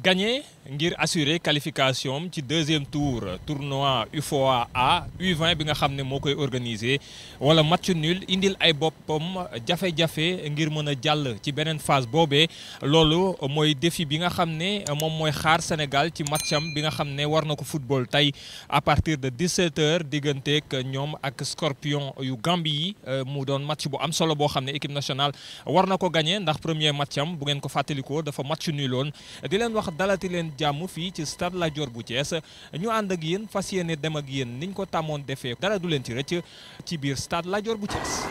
gagné ngir assurer qualification ci deuxième tour tournoi UFOA A U20 bi nga xam ne moo koy organiser wala match nul indil ay boppam jafe-jafe ngir mën a jàll ci beneen phase boobee loolu mooy défi bi nga xam ne moom mooy xaar Sénégal ci matcham bi nga xam ne war na ko football tey à partir de 17h digganteeg ñoom ak Scorpion yu Gambie yi mu doon match bu am solo boo xam ne équipe nationale war na ko gagné ndax premier matcham bu ngeen ko fàttalikoo dafa match nul woon di leen wax dalati leen jàmm fii ci stade Lat Dior bu Thiès ñu ànd ak yéen fas yéene dem ak yéen niñ ko tàmmoon defee dara du leen ci rëcc ci biir stade Lat Dior bu Thiès.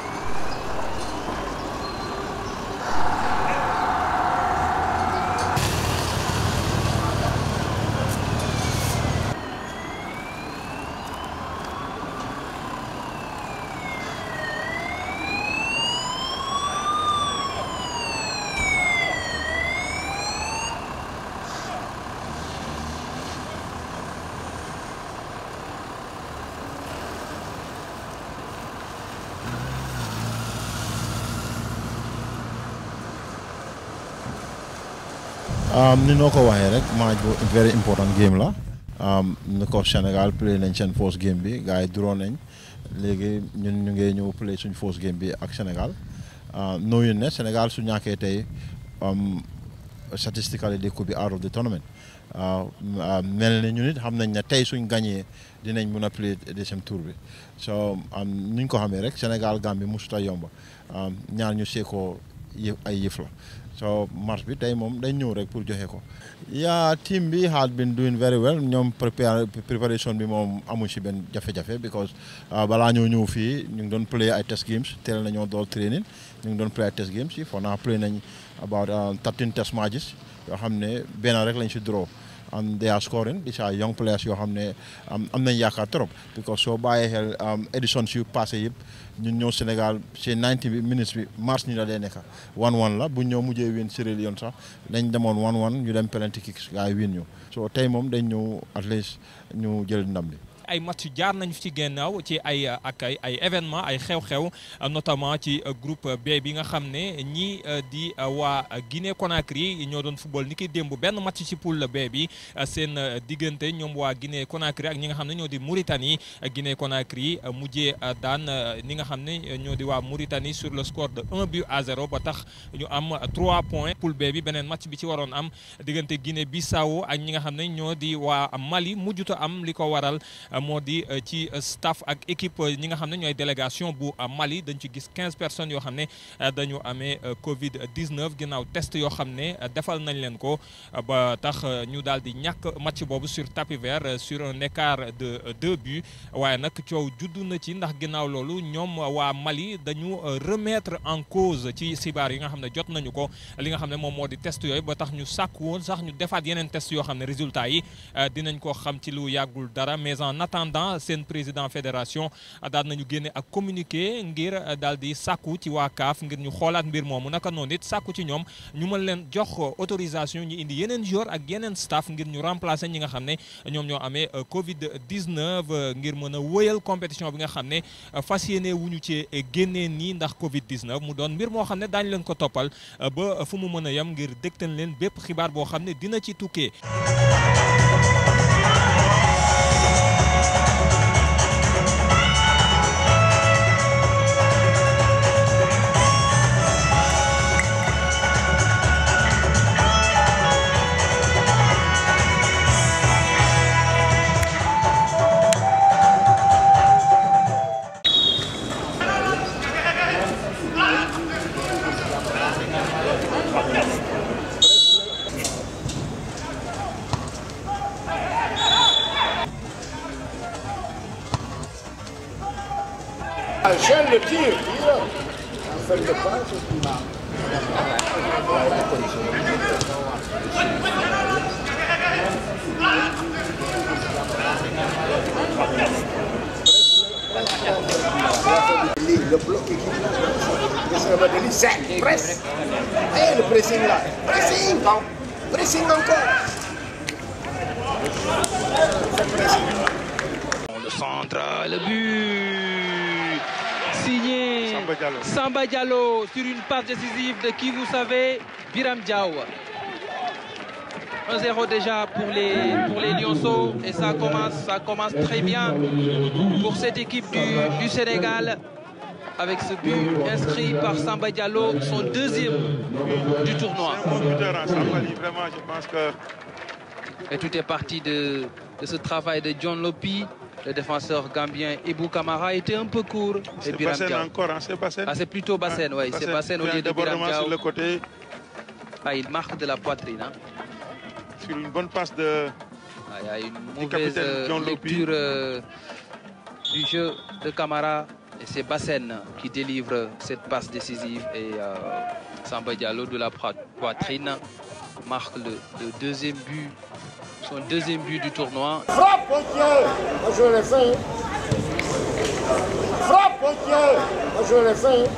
ni noo ko waxee rek match bu very important game la ni ko Sénégal play nañ seen first game bi gars yi draw nañ léegi ñun ñu ngi ñëw play suñ first game bi ak Sénégal knowing ne Sénégal su ñàkkee tey statistically they could be out of the tournament mel ne ñun it xam nañ ne tey suñ gagné dinañ mun a play deuxième tour bi so ni ñu ko xamee rek Sénégal Gambie mosut a yomba ñaar ñu seekoo ay yëf la so match bi tey moom dañ ñëw rek pour joxe ko. yaa team bi had been doing very well ñoom préparation bi moom amuñ si benn jafe-jafe because balaa ñoo ñëw fii ñu ngi doon play ay test games teel nañoo dool training ñu ngi doon play ay test games yi foo naa play nañ about 13 test matches yoo xam ne benn rek lañ si draw and they are scoring these are young players yoo xam ne am nañ yaakaar trop because soo bàyyee xel éditions yu passé yëpp ñun ñëw Sénégal ci 90 minutes bi match ni la dee nekk 1-1 la bu ñëw mujjee win Sierra Leone sax dañ demoon 1-1 ñu dem penalty kicks gars yi win ñu so tey moom dañ ñëw at least ñu jël ndam bi. ay match jaar nañu ci gennaaw ci ay événement ay xew-xew notamment ci groupe B bi nga xam ne ñii di waa Guinée Conakry ñoo doon football ni ki démb benn match ci poule B bi seen diggante ñoom waa Guinée Conakry ak ñi nga xam ne ñoo di Mauritanie Guinée Conakry mujjee daan ni nga xam ne ñoo di waa Mauritanie sur le score de 1-0 ba tax ñu am 3 points poule B bi beneen match bi ci waroon am diggante Guinée Bissau ak ñi nga xam ne ñoo di waa Mali mujjuta am li ko waral moo di ci staff ak équipe ñi nga xam ne ñooy délégation bu Mali dañ ci gis 15 personnes yoo xam ne dañu amee Covid 19 ginnaaw test yoo xam ne defal nañ leen ko ba tax ñu daal di ñàkk match boobu sur tapis vert sur un écart de 2 buts waaye nag coow juddu na ci ndax ginnaaw loolu ñoom waa Mali dañu remettre en cause ci xibaar yi nga xam ne jot nañu ko li nga xam ne moom moo di test yooyu ba tax ñu sàkk woon sax ñu defaat yeneen test yoo xam ne résultat yi dinañ ko xam ci lu yàggul dara mais en attendant seen président fédération daal nañu génne ak communiqué ngir daal di sàkku ci waa CAF ngir ñu xoolaat mbir moomu naka noonu it sàkku ci ñoom ñu mën leen jox autorisation ñu indi yeneen joueur ak yeneen staff ngir ñu remplacer ñi nga xam ne ñoom ñoo amee Covid 19 ngir mën a wëyal compétition bi nga xam ne fas yéene wuñu ci génnee nii ndax Covid 19 mu doon mbir moo xam ne daañu leen ko toppal ba fu mu mën a yem ngir dégtal leen bépp xibaar boo xam ne dina ci tukkee. J'aime le tir, faites le pas. Le bloc équipe, presse. Et le pressing là, pressing encore. Le centre, le but signé Samba Diallo sur une passe décisive de qui vous savez, Biram Diaw. 1-0 déjà pour les Lionceaux et ça commence très bien pour cette équipe du Sénégal avec ce but inscrit par Samba Diallo, son deuxième du tournoi. C'est un bon buteur, hein, Sambali, vraiment, je pense que... Et tout est parti de ce travail de John Lopi. Le défenseur gambien Ebou Kamara était un peu court. C'est Bassène encore, hein, c'est Bassène. Ah, c'est plutôt Bassène, oui. C'est Bassène au lieu de Biram Diaw. Sur le côté. Ah, il marque de la poitrine. Hein. Sur une bonne passe de... Ah, il y a une mauvaise lecture du jeu de Kamara. Et c'est Bassène qui délivre cette passe décisive. Et Samba Diallo de la poitrine marque le deuxième but. Son deuxième but du tournoi. Frappe, mon Dieu! Moi, je l'ai fait. Frappe, mon Dieu! Moi, je l'ai fait.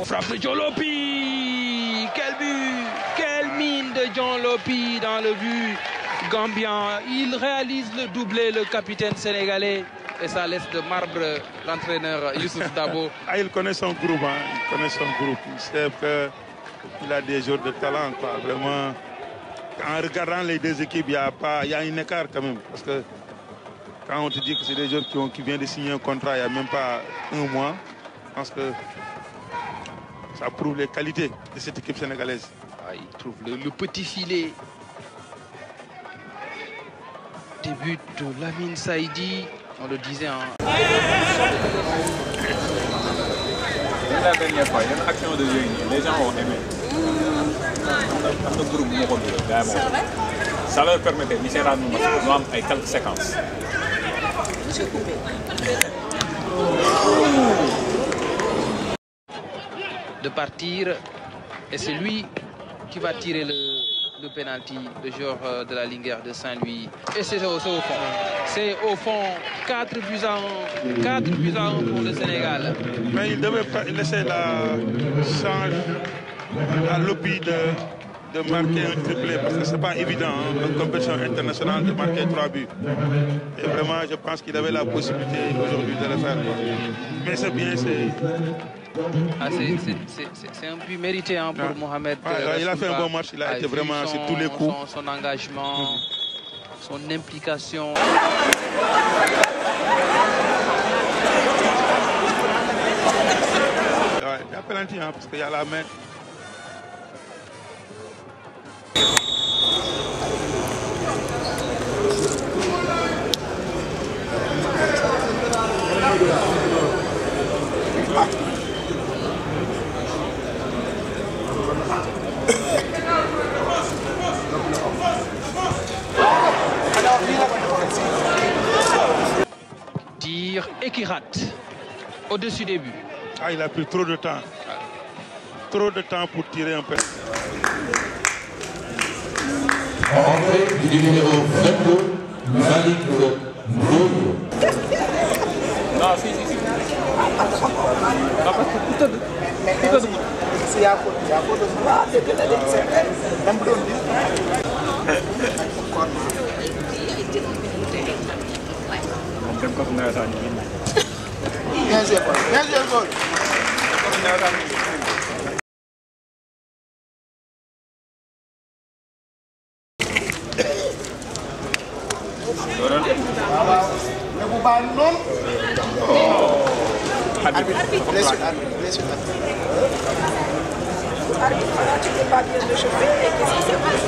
Frappe de John Lopi. Quel but! Quelle mine de John Lopi dans le but gambien. Il réalise le doublé, le capitaine sénégalais. Et ça laisse de marbre l'entraîneur Youssouf Dabo. Ah, il connaît son groupe, hein. Il connaît son groupe. Il sait qu'il a des joueurs de talent, quoi. Vraiment, en regardant les deux équipes, il y a un écart quand même. Parce que quand on te dit que c'est des joueurs qui viennent de signer un contrat il n'y a même pas un mois, je pense que ça prouve les qualités de cette équipe sénégalaise. Ah, il trouve le petit filet. Début de Lamine Saïdi. On le disait en... La dernière fois, il y a une action de jeu, les gens ont aimé. Ça leur permettait, nous avons quelques séquences. De partir, et c'est lui qui va tirer le penalty, le joueur de la Linguère de Saint-Louis. Et c'est au fond. C'est au fond 4 buts à 1. 4 buts à 1 pour le Sénégal. Mais il devait laisser la chance à Lopi de marquer un triplé parce que c'est pas évident hein, en compétition internationale de marquer 3 buts. Et vraiment, je pense qu'il avait la possibilité aujourd'hui de le faire. Mais c'est bien, Ah, c'est un but mérité hein, pour Mohamed. Il a fait un bon match, il a été vraiment sur tous les coups. Son engagement, son implication. Il y a penalty hein, parce qu'il y a la main. Tir et qui rate au-dessus des buts. Ah, il a pris trop de temps. Trop de temps pour tirer un peu. Entrée du numéro 22, Malik Ndoye. Non, si. Bien joué, Paul. Bien joué, Paul. Le Bouba non. Arbitre, blessure, blessure. Arbitre, tu n'es pas bien de chauffer. Et qu'est-ce qui se passe?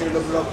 Le bloc.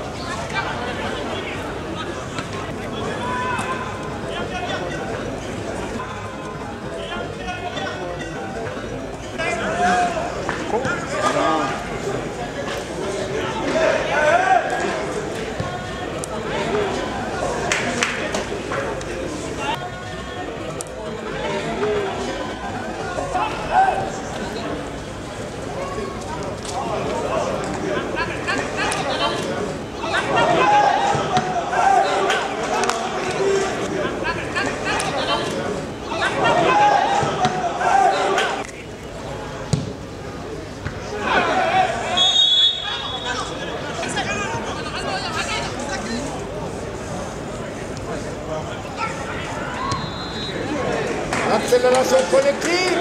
Accélération collective.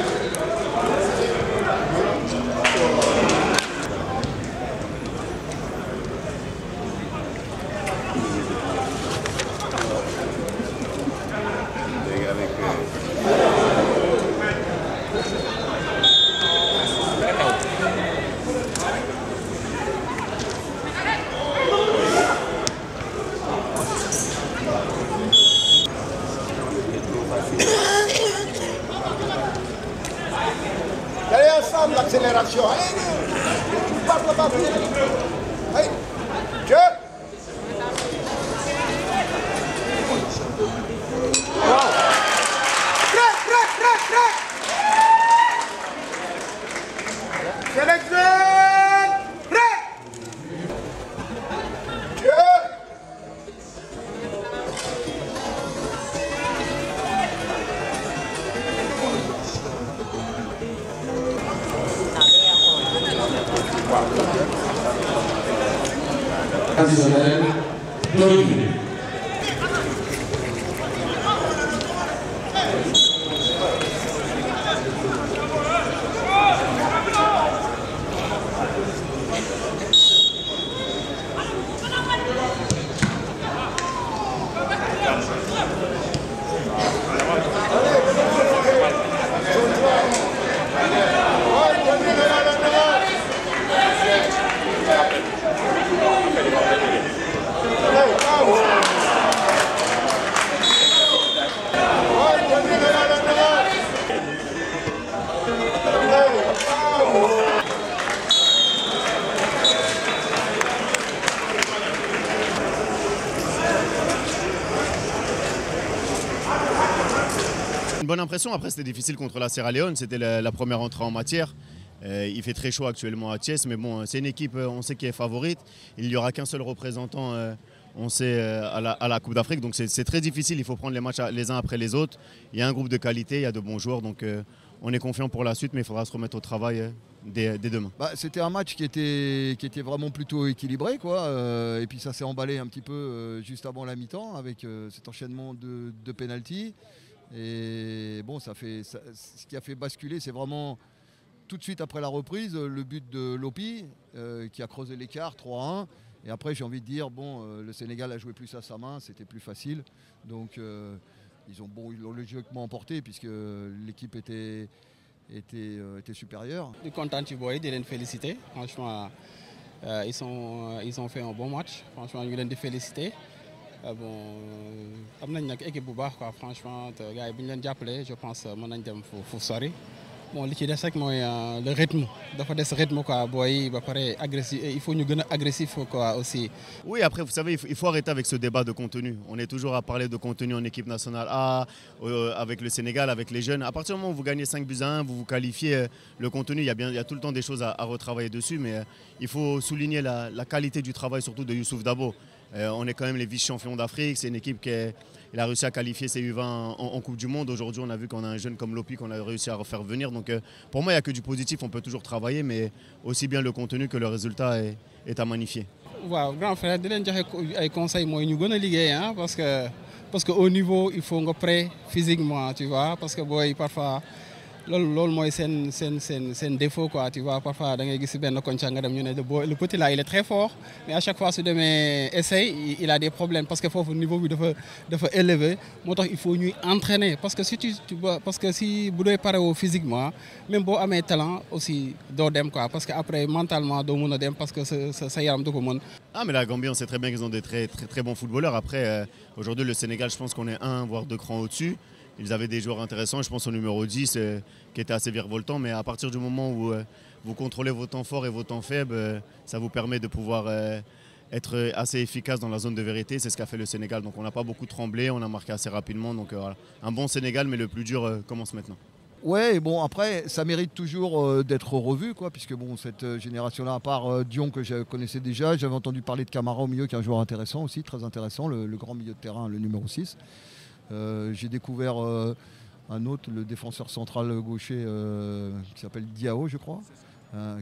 Allez ensemble, l'accélération. Allez, tu passes là-bas. Allez, jeu. Sélection. Prêt. Jeu. Additionnel, 2 minutes. Une bonne impression, après c'était difficile contre la Sierra Leone, c'était la première entrée en matière. Il fait très chaud actuellement à Thiès, mais bon, c'est une équipe, on sait qui est favorite. Il n'y aura qu'un seul représentant, on sait, à la Coupe d'Afrique, donc c'est très difficile, il faut prendre les matchs les uns après les autres. Il y a un groupe de qualité, il y a de bons joueurs, donc on est confiant pour la suite, mais il faudra se remettre au travail dès demain. C'était un match qui était vraiment plutôt équilibré, quoi. Et puis ça s'est emballé un petit peu juste avant la mi-temps avec cet enchaînement de pénaltys. Et bon, ce qui a fait basculer, c'est vraiment tout de suite après la reprise, le but de Lopi qui a creusé l'écart 3-1. Et après, j'ai envie de dire, bon, le Sénégal a joué plus à sa main, c'était plus facile. Donc ils ont logiquement emporté puisque l'équipe était supérieure. Je suis content de les féliciter. Franchement, ils ont fait un bon match. Franchement, je les féliciter. bon am nañ nag équipe bu baax quoi franchement te gars yi bu ñu leen jàppalee je pense mën nañ dem fu sori. Bon li ci des rek mooy le rythme dafa des rythme quoi booy ba pare agressif il faut ñu gën a agressif quoi aussi. Oui, après vous savez il faut arrêter avec ce débat de contenu. On est toujours à parler de contenu en équipe nationale A, avec le Sénégal, avec les jeunes. À partir du moment où vous gagnez 5-1, vous vous qualifiez, le contenu il y a tout le temps des choses à retravailler dessus, mais il faut souligner la qualité du travail surtout de Youssouf Dabo. On est quand même les vice-champions d'Afrique, c'est une équipe il a réussi à qualifier ses U20 en Coupe du Monde. Aujourd'hui, on a vu qu'on a un jeune comme Lopi qu'on a réussi à refaire venir. Donc pour moi, il n'y a que du positif, on peut toujours travailler, mais aussi bien le contenu que le résultat est à magnifier. Waaw grand frère di leen joxe ay conseils mooy ñu gën a liggéey parce que au niveau il faut nga prêt physiquement tu vois parce que booy parfois loolu mooy seen défaut quoi tu vois parfois da ngay gis benn konca nga dem ñu ne le petit là il est très fort mais à chaque fois su demee essaye il a des problèmes parce que foofu niveau bi dafa élevé moo tax il faut ñuy entraîner parce que si bu doy pare woo physiquement même boo amee talent aussi doo dem quoi parce que après mentalement doo mën a dem parce que sa yaram du ko mën. Ah mais la Gambie on sait très bien qu'ils ont des très très très bons footballeurs. Après aujourd'hui le Sénégal je pense qu'on est 1 voire 2 crans au-dessus. Ils avaient des joueurs intéressants, je pense au numéro 10 qui était assez virevoltant, mais à partir du moment où vous contrôlez vos temps forts et vos temps faibles, ça vous permet de pouvoir être assez efficace dans la zone de vérité. C'est ce qu'a fait le Sénégal. Donc on n'a pas beaucoup tremblé, on a marqué assez rapidement. Donc voilà, un bon Sénégal, mais le plus dur commence maintenant. Ouais, bon après ça mérite toujours d'être revu quoi, puisque bon cette génération-là, à part Dion que je connaissais déjà, j'avais entendu parler de Camara au milieu qui est un joueur intéressant aussi, très intéressant, le grand milieu de terrain, le numéro 6. J'ai découvert un autre, le défenseur central gaucher qui s'appelle Diao, je crois,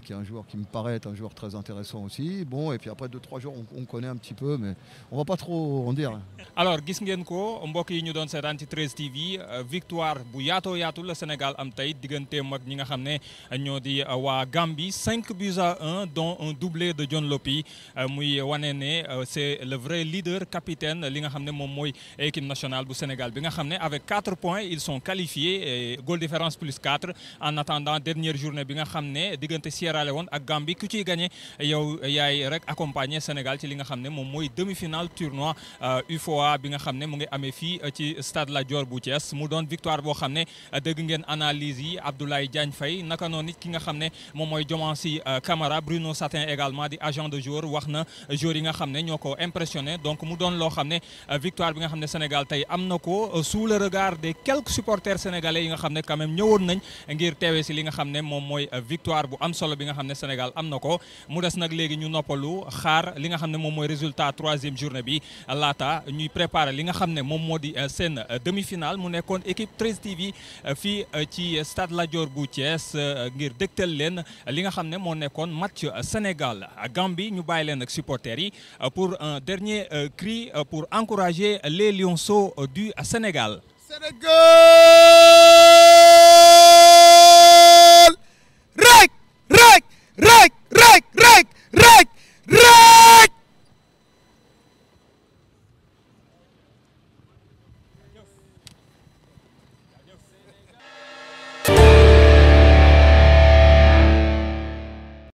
qui est un joueur qui me paraît être un joueur très intéressant aussi. Bon, et puis après 2-3 jours, on connaît un petit peu, mais on va pas trop en dire. Alors gis ngeen ko mbokk yi ñu doon seetaan ci 13 TV victoire bu yaatu le Sénégal am tey digganteem ak ñi nga xam ne ñoo di waa Gambie 5-1 dont un doublé de John Lopi muy wane ne c'est le vrai leader capitaine li nga xam ne moom mooy équipe nationale bu Sénégal bi nga xam ne avec 4 points ils sont qualifiés goal différence plus 4 en attendant dernière journée bi nga xam ne diggante Sierra Leone ak Gambie ku ciy gagné yow yaay rek accompagner Sénégal ci li nga xam ne moom mooy demi-finale tournoi UFOA bi nga xam ne mu ngi amee fii ci stade Lat Dior bu Thiès mu doon victoire boo xam ne dégg ngeen analyse yi Abdoulaye Diagne Faye naka noonu nit ki nga xam ne moom mooy Diomansy Kamara Bruno Satin également di agent de joueur wax na joueurs yi nga xam ne ñoo ko impressionné donc mu doon loo xam ne victoire bi nga xam ne Sénégal tey am na ko sous le regard des quelques supporters sénégalais yi nga xam ne quand même ñëwoon nañ ngir teewee si li nga xam ne moom mooy victoire bu am solo bi nga xam ne Sénégal am na ko mu des nag léegi ñu noppalu xaar li nga xam ne moom mooy résultat 3e journée bi laata ñuy préparer li nga xam ne moom moo di seen demi-finale mu nekkoon équipe 13 TV fii ci stade Lat Dior bu Thiès ngir dégtal leen li nga xam ne moo nekkoon match Sénégal Gambie ñu bàyyi leen ak supporters yi pour un dernier cri pour encourager les Lionceaux du Sénégal. Sénégal